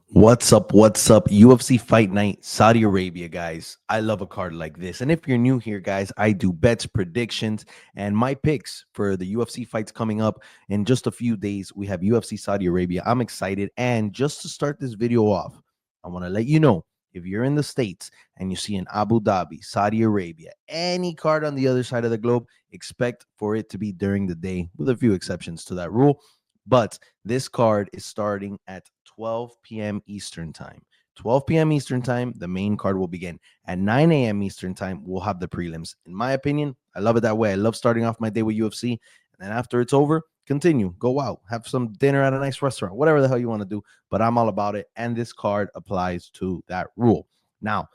What's up? What's up? UFC Fight Night, Saudi Arabia, guys. I love a card like this. And if you're new here, guys, I do bets, predictions, and my picks for the UFC fights coming up in just a few days. We have UFC Saudi Arabia. I'm excited. And just to start this video off, I want to let you know if you're in the States and you see an Abu Dhabi, Saudi Arabia, any card on the other side of the globe, expect for it to be during the day, with a few exceptions to that rule. But this card is starting at 12 p.m. Eastern time. 12 p.m. Eastern time, the main card will begin. At 9 a.m. Eastern time, we'll have the prelims. In my opinion, I love it that way. I love starting off my day with UFC. And then after it's over, continue, go out, have some dinner at a nice restaurant, whatever the hell you want to do. But I'm all about it. And this card applies to that rule. Now,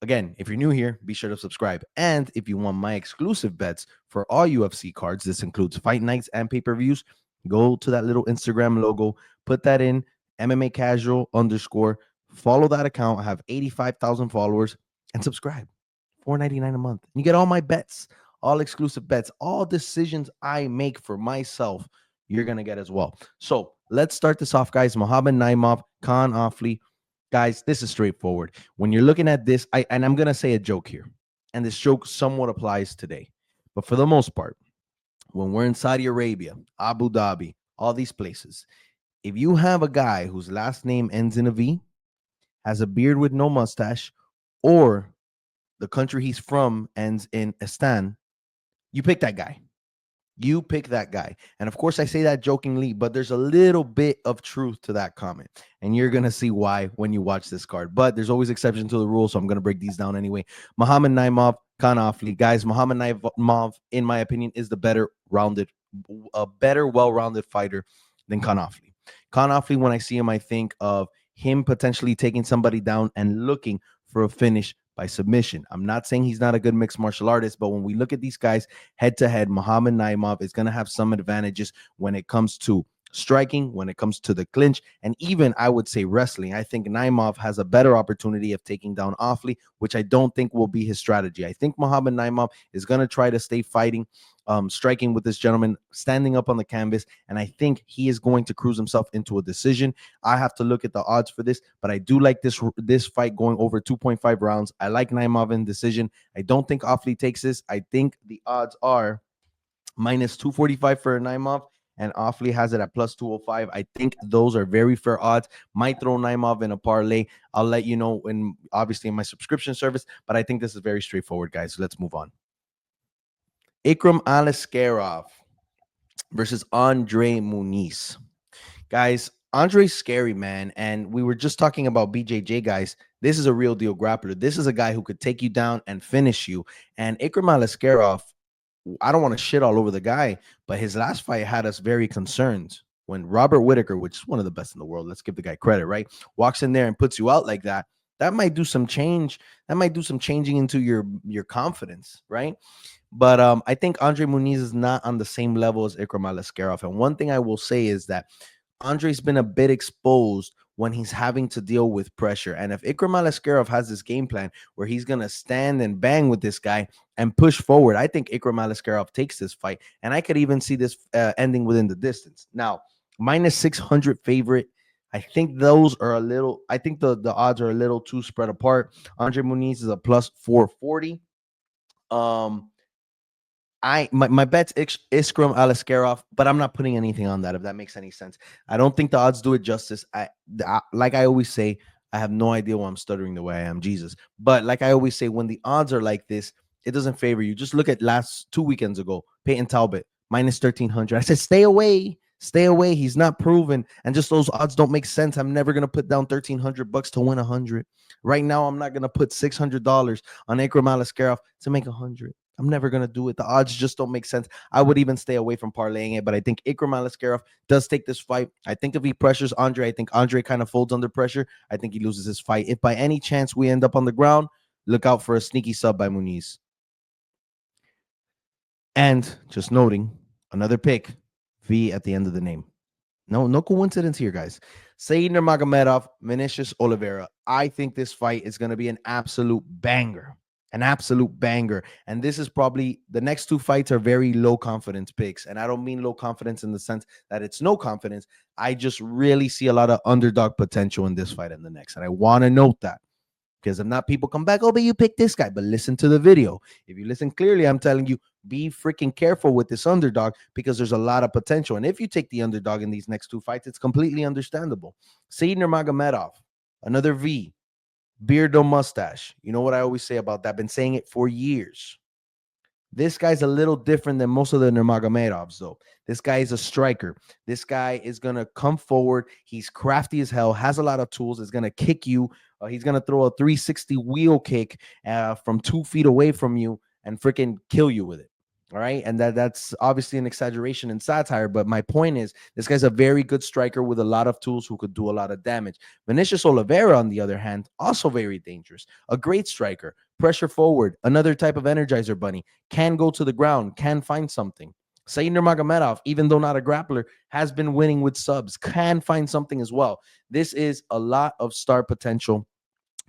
again, if you're new here, be sure to subscribe. And if you want my exclusive bets for all UFC cards, this includes fight nights and pay-per-views, go to that little Instagram logo, put that in MMA casual underscore, follow that account. I have 85,000 followers and subscribe. $4.99 a month. And you get all my bets, all exclusive bets, all decisions I make for myself, you're going to get as well. So let's start this off, guys. Muhammad Naimov, Khan Oflie. Guys, this is straightforward. When you're looking at this, I'm going to say a joke here, and this joke somewhat applies today. But for the most part, when we're in Saudi Arabia, Abu Dhabi, all these places, if you have a guy whose last name ends in a V, has a beard with no mustache, or the country he's from ends in Istan, you pick that guy. You pick that guy. And of course, I say that jokingly, but there's a little bit of truth to that comment. And you're going to see why when you watch this card. But there's always exception to the rule, so I'm going to break these down anyway. Muhammad Naimov, Khan Oflie. Guys, Muhammad Naimov, in my opinion, is the better well-rounded fighter than Khan Oflie. Khan Oflie, when I see him, I think of him potentially taking somebody down and looking for a finish by submission. I'm not saying he's not a good mixed martial artist, but when we look at these guys head to head, Muhammad Naimov is going to have some advantages when it comes to striking, when it comes to the clinch, and even I would say wrestling. I think Naimov has a better opportunity of taking down Oflie, which I don't think will be his strategy. I think Muhammad Naimov is going to try to stay fighting, striking with this gentleman, standing up on the canvas, and I think he is going to cruise himself into a decision. I have to look at the odds for this, but I do like this fight going over 2.5 rounds. I like Naimov in decision. I don't think Oflie takes this. I think the odds are minus 245 for Naimov, and Oflie has it at plus 205. I think those are very fair odds. Might throw Naimov in a parlay. I'll let you know obviously in my subscription service, but I think this is very straightforward, guys. So let's move on. Aliskerov versus Andre Muniz. Guys, Andre's scary, man. And we were just talking about BJJ, guys. This is a real deal grappler. This is a guy who could take you down and finish you. And Aliskerov, I don't want to shit all over the guy, but his last fight had us very concerned. When Robert Whittaker, which is one of the best in the world, let's give the guy credit, right, walks in there and puts you out like that, that might do some change. That might do some changing into your confidence, right? But I think Andre Muniz is not on the same level as Aliskerov. And one thing I will say is that Andre's been a bit exposed when he's having to deal with pressure. And if Aliskerov has this game plan where he's going to stand and bang with this guy and push forward, I think Aliskerov takes this fight. And I could even see this ending within the distance. Now, minus 600 favorite. I think those are a little, I think the odds are a little too spread apart. Andre Muniz is a plus 440. My bet's Aliskerov, but I'm not putting anything on that, if that makes any sense. I don't think the odds do it justice. Like I always say, I have no idea why I'm stuttering the way I am, Jesus. But like I always say, when the odds are like this, it doesn't favor you. Just look at last 2 weekends ago, Peyton Talbot, minus 1,300. I said, stay away. Stay away. He's not proven. And just those odds don't make sense. I'm never going to put down $1,300 to win 100. Right now, I'm not going to put $600 on Aliskerov to make 100. I'm never going to do it. The odds just don't make sense. I would even stay away from parlaying it, but I think Aliskerov does take this fight. I think if he pressures Andre, I think Andre kind of folds under pressure. I think he loses his fight. If by any chance we end up on the ground, look out for a sneaky sub by Muniz. And just noting, another pick, V at the end of the name. No coincidence here, guys. Said Nurmagomedov, Vinicius Oliveira. I think this fight is going to be an absolute banger. An absolute banger. And this is probably the next two fights are very low confidence picks. And I don't mean low confidence in the sense that it's no confidence. I just really see a lot of underdog potential in this fight and the next. And I want to note that because if not, people come back, oh, but you picked this guy. But listen to the video. If you listen clearly, I'm telling you, be freaking careful with this underdog because there's a lot of potential. And if you take the underdog in these next two fights, it's completely understandable. Said Nurmagomedov, another V, beard or mustache. You know what I always say about that? I've been saying it for years. This guy's a little different than most of the Nurmagomedovs, though. This guy is a striker. This guy is going to come forward. He's crafty as hell, has a lot of tools, is going to kick you. He's going to throw a 360 wheel kick from 2 feet away from you and freaking kill you with it. All right. And that's obviously an exaggeration and satire. But my point is, this guy's a very good striker with a lot of tools who could do a lot of damage. Vinicius Oliveira, on the other hand, also very dangerous. A great striker, pressure forward, another type of energizer bunny, can go to the ground, can find something. Said Nurmagomedov, even though not a grappler, has been winning with subs, can find something as well. This is a lot of star potential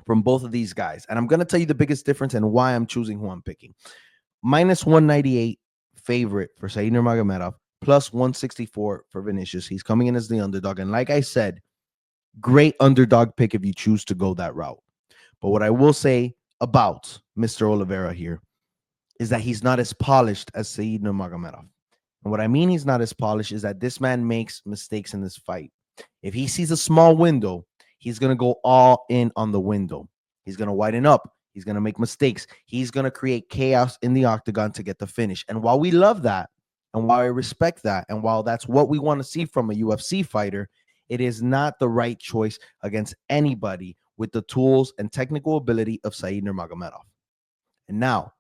from both of these guys. And I'm going to tell you the biggest difference and why I'm choosing who I'm picking. Minus 198 favorite for Said Nurmagomedov, plus 164 for Vinicius. He's coming in as the underdog. And like I said, great underdog pick if you choose to go that route. But what I will say about Mr. Oliveira here is that he's not as polished as Said Nurmagomedov. And what I mean he's not as polished is that this man makes mistakes in this fight. If he sees a small window, he's going to go all in on the window. He's going to widen up. He's going to make mistakes. He's going to create chaos in the octagon to get the finish. And while we love that, and while I respect that, and while that's what we want to see from a UFC fighter, it is not the right choice against anybody with the tools and technical ability of Said Nurmagomedov. And now,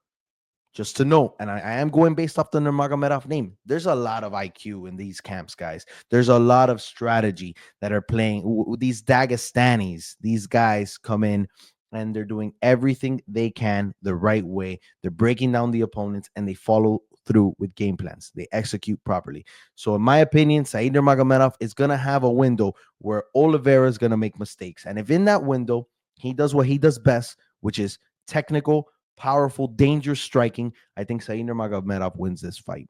just to note, and I am going based off the Nurmagomedov name, there's a lot of IQ in these camps, guys. There's a lot of strategy that are playing. These Dagestanis, these guys come in and they're doing everything they can the right way. They're breaking down the opponents and they follow through with game plans. They execute properly. So in my opinion, Said Nurmagomedov is going to have a window where Oliveira is going to make mistakes. And if in that window, he does what he does best, which is technical, powerful, dangerous striking, I think Said Nurmagomedov wins this fight.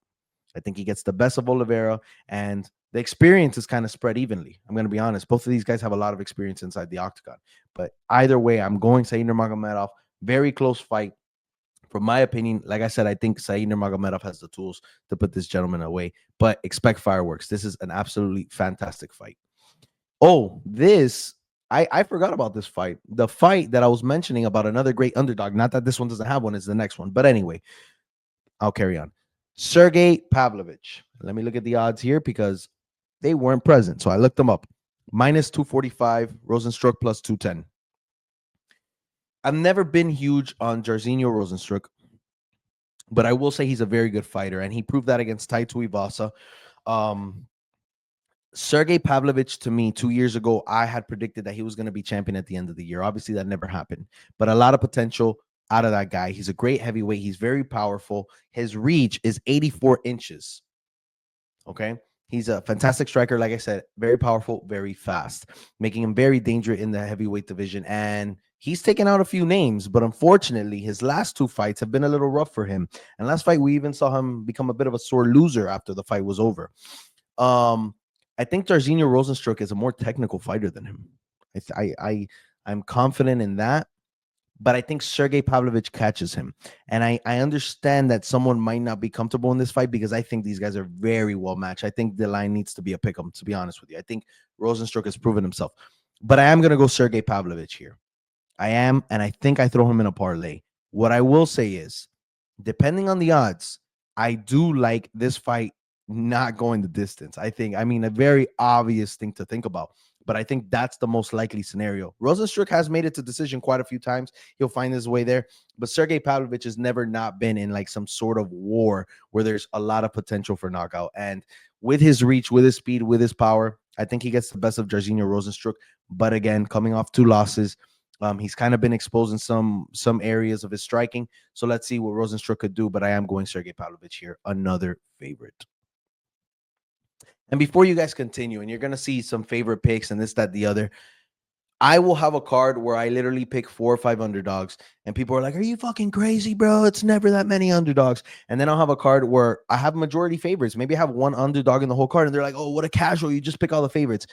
I think he gets the best of Oliveira, and the experience is kind of spread evenly. I'm going to be honest. Both of these guys have a lot of experience inside the octagon. But either way, I'm going Said Nurmagomedov. Very close fight. From my opinion, like I said, I think Said Nurmagomedov has the tools to put this gentleman away. But expect fireworks. This is an absolutely fantastic fight. Oh, I forgot about this fight. The fight that I was mentioning about another great underdog. Not that this one doesn't have one, is the next one. But anyway, I'll carry on. Sergey Pavlovich. Let me look at the odds here because they weren't present. So I looked them up. Minus 245, Rozenstruik plus 210. I've never been huge on Jairzinho Rozenstruik, but I will say he's a very good fighter, and he proved that against Tai Tuivasa. Sergey Pavlovich, to me, 2 years ago, I had predicted that he was going to be champion at the end of the year. Obviously, that never happened, but a lot of potential out of that guy. He's a great heavyweight. He's very powerful. His reach is 84 inches. Okay. He's a fantastic striker. Like I said, very powerful, very fast, making him very dangerous in the heavyweight division. And he's taken out a few names, but unfortunately, his last two fights have been a little rough for him. And last fight, we even saw him become a bit of a sore loser after the fight was over. I think Jairzinho Rozenstruik is a more technical fighter than him. I'm confident in that, but I think Sergey Pavlovich catches him. And I understand that someone might not be comfortable in this fight because I think these guys are very well matched. I think the line needs to be a pick'em, to be honest with you. I think Rozenstruik has proven himself. But I am going to go Sergey Pavlovich here. I am, and I think I throw him in a parlay. What I will say is, depending on the odds, I do like this fight not going the distance. I mean, a very obvious thing to think about, but I think that's the most likely scenario. Rozenstruik has made it to decision quite a few times. He'll find his way there, but Sergey Pavlovich has never not been in like some sort of war where there's a lot of potential for knockout. And with his reach, with his speed, with his power, I think he gets the best of Jairzinho Rozenstruik. But again, coming off 2 losses, he's kind of been exposed in some areas of his striking. So let's see what Rozenstruik could do. But I am going Sergey Pavlovich here, another favorite. And before you guys continue, and you're going to see some favorite picks and this, that, the other, I will have a card where I literally pick 4 or 5 underdogs, and people are like, "Are you fucking crazy, bro? It's never that many underdogs." And then I'll have a card where I have majority favorites. Maybe I have one underdog in the whole card, and they're like, "Oh, what a casual! You just pick all the favorites."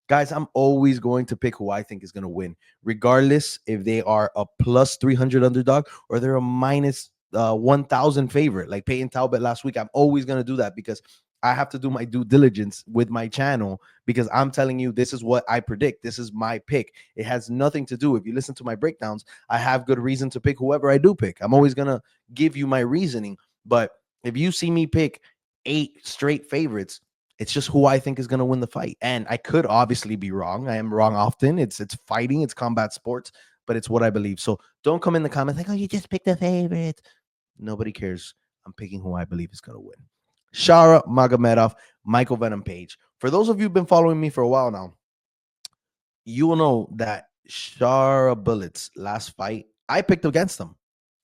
Guys, I'm always going to pick who I think is going to win, regardless if they are a plus 300 underdog or they're a minus 1,000 favorite, like Peyton Talbot last week. I'm always going to do that because I have to do my due diligence with my channel, because I'm telling you, this is what I predict. This is my pick. It has nothing to do. If you listen to my breakdowns, I have good reason to pick whoever I do pick. I'm always going to give you my reasoning. But if you see me pick 8 straight favorites, it's just who I think is going to win the fight. And I could obviously be wrong. I am wrong often. It's fighting, it's combat sports, but it's what I believe. So don't come in the comments like, "Oh, you just picked a favorite." Nobody cares. I'm picking who I believe is going to win. Shara Magomedov, Michael Venom Page. For those of you who've been following me for a while now, you will know that Shara Bullet's last fight, I picked against him.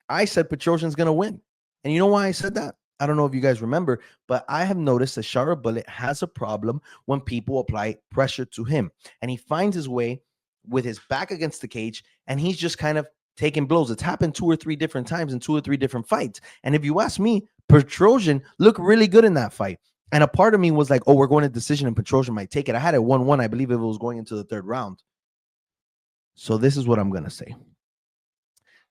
I said Petrosian's going to win. And you know why I said that? I don't know if you guys remember, but I have noticed that Shara Bullet has a problem when people apply pressure to him. And he finds his way with his back against the cage, and he's just kind of taking blows. It's happened 2 or 3 different times in 2 or 3 different fights. And if you ask me, Petrosian looked really good in that fight. And a part of me was like, "Oh, we're going to decision and Petrosian might take it." I had it 1-1. I believe it was going into the 3rd round. So this is what I'm going to say.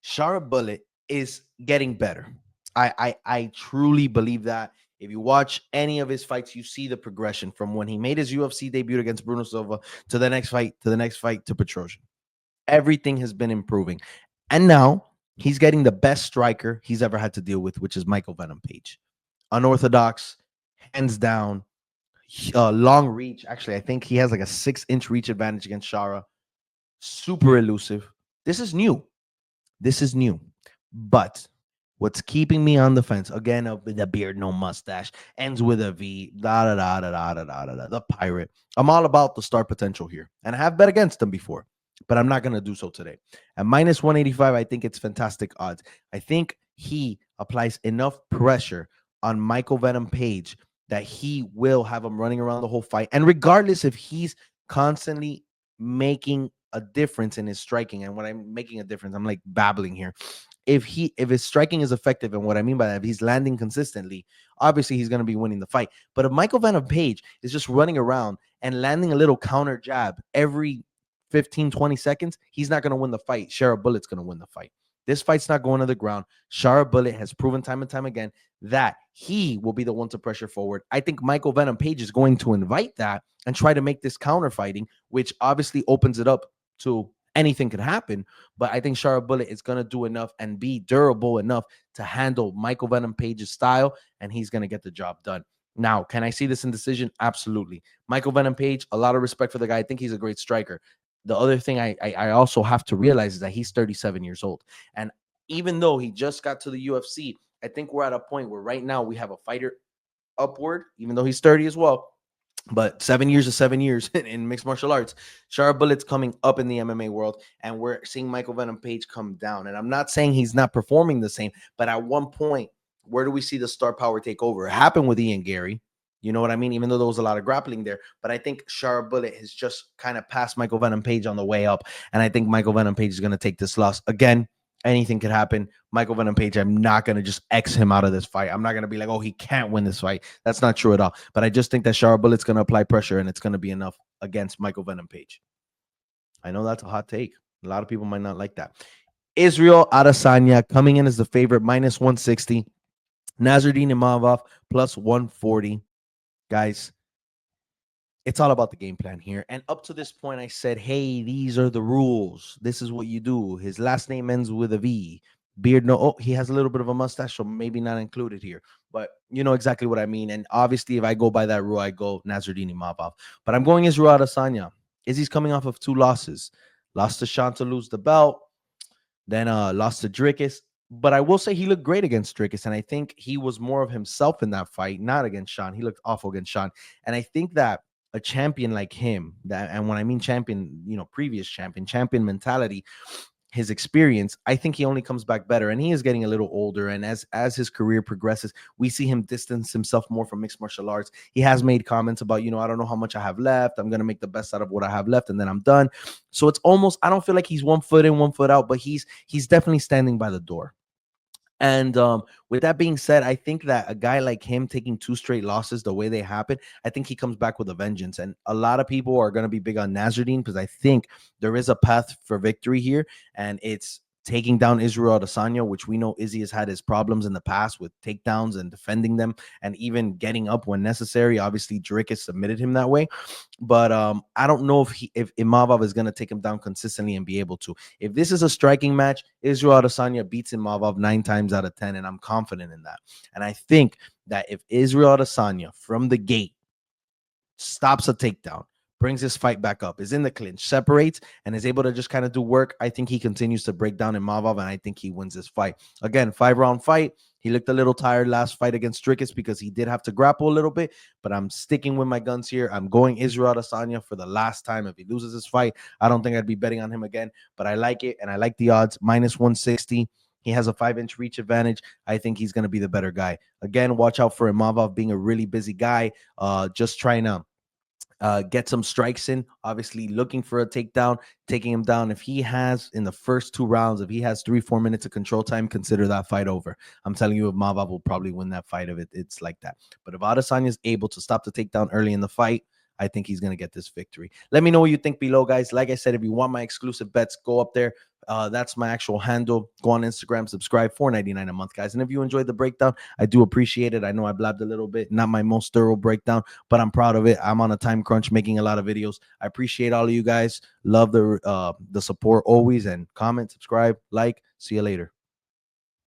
Shara Bullet is getting better. I truly believe that. If you watch any of his fights, you see the progression from when he made his UFC debut against Bruno Silva to the next fight, to the next fight, to Petrosian. Everything has been improving. And now he's getting the best striker he's ever had to deal with, which is Michael Venom Page. Unorthodox, hands down, long reach. Actually, I think he has like a 6-inch reach advantage against Shara. Super elusive. This is new. This is new. But what's keeping me on the fence, again, with the beard, no mustache, ends with a V, da da da da da da da da, the pirate. I'm all about the star potential here. And I have bet against him before, but I'm not going to do so today. At minus 185, I think it's fantastic odds. I think he applies enough pressure on Michael Venom Page that he will have him running around the whole fight. And regardless if he's constantly making a difference in his striking, and when I'm making a difference, I'm like babbling here. If his striking is effective, and what I mean by that, if he's landing consistently, obviously he's going to be winning the fight. But if Michael Venom Page is just running around and landing a little counter jab every 15, 20 seconds, he's not going to win the fight. Shara Bullet's going to win the fight. This fight's not going to the ground. Shara Bullet has proven time and time again that he will be the one to pressure forward. I think Michael Venom Page is going to invite that and try to make this counter fighting, which obviously opens it up to anything could happen. But I think Shara Bullet is going to do enough and be durable enough to handle Michael Venom Page's style, and he's going to get the job done. Now, can I see this in decision? Absolutely. Michael Venom Page, a lot of respect for the guy. I think he's a great striker. The other thing I also have to realize is that he's 37 years old. And even though he just got to the UFC, I think we're at a point where right now we have a fighter upward, even though he's 30 as well. But 7 years is 7 years in mixed martial arts. Shara Bullet's coming up in the MMA world, and we're seeing Michael Venom Page come down. And I'm not saying he's not performing the same, but at one point, where do we see the star power take over? It happened with Ian Gary. You know what I mean? Even though there was a lot of grappling there. But I think Shara Bullet has just kind of passed Michael Venom Page on the way up. And I think Michael Venom Page is going to take this loss. Again, anything could happen. Michael Venom Page, I'm not going to just X him out of this fight. I'm not going to be like, "Oh, he can't win this fight." That's not true at all. But I just think that Shara Bullet's going to apply pressure, and it's going to be enough against Michael Venom Page. I know that's a hot take. A lot of people might not like that. Israel Adesanya coming in as the favorite, minus 160. Nasruddin Imavov, plus 140. Guys, it's all about the game plan here. And up to this point, I said, hey, these are the rules. This is what you do. His last name ends with a V. Beard, no. Oh, he has a little bit of a mustache, so maybe not included here. But you know exactly what I mean. And obviously, if I go by that rule, I go Nasruddin Imavov. But I'm going Israel Adesanya. Izzy's coming off of 2 losses. Lost to Sean to lose the belt. Then lost to Dricus. But I will say he looked great against Dricus. And I think he was more of himself in that fight, not against Sean. He looked awful against Sean. And I think that a champion like him, and when I mean champion, previous champion mentality, his experience, I think he only comes back better. And he is getting a little older. And as his career progresses, we see him distance himself more from mixed martial arts. He has made comments about, I don't know how much I have left. I'm gonna make the best out of what I have left, and then I'm done. So it's almost, I don't feel like he's 1 foot in, 1 foot out, but he's definitely standing by the door. And with that being said, I think that a guy like him taking 2 straight losses the way they happen, I think he comes back with a vengeance. And a lot of people are going to be big on Nasruddin because I think there is a path for victory here, and it's taking down Israel Adesanya, which we know Izzy has had his problems in the past with takedowns and defending them and even getting up when necessary. Obviously, Drake has submitted him that way. But I don't know if Imavov is going to take him down consistently and be able to. If this is a striking match, Israel Adesanya beats Imavov 9 times out of 10, and I'm confident in that. And I think that if Israel Adesanya from the gate stops a takedown, brings his fight back up, is in the clinch, separates, and is able to just kind of do work, I think he continues to break down Imavov, and I think he wins this fight. Again, 5-round fight. He looked a little tired last fight against Dricus because he did have to grapple a little bit, but I'm sticking with my guns here. I'm going Israel Adesanya for the last time. If he loses this fight, I don't think I'd be betting on him again, but I like it, and I like the odds. -160. He has a 5-inch reach advantage. I think he's going to be the better guy. Again, watch out for Imavov being a really busy guy, just trying to get some strikes in, obviously looking for a takedown, taking him down. If he has in the first 2 rounds, if he has 3-4 minutes of control time, consider that fight over. I'm telling you, Imavov will probably win that fight if it's like that. But if Adesanya is able to stop the takedown early in the fight, I think he's going to get this victory. Let me know what you think below, guys. Like I said, if you want my exclusive bets, go up there. That's my actual handle. Go on Instagram, subscribe, $4.99 a month, guys. And if you enjoyed the breakdown, I do appreciate it. I know I blabbed a little bit, not my most thorough breakdown, but I'm proud of it. I'm on a time crunch making a lot of videos. I appreciate all of you guys. Love the support always, and comment, subscribe, like. See you later.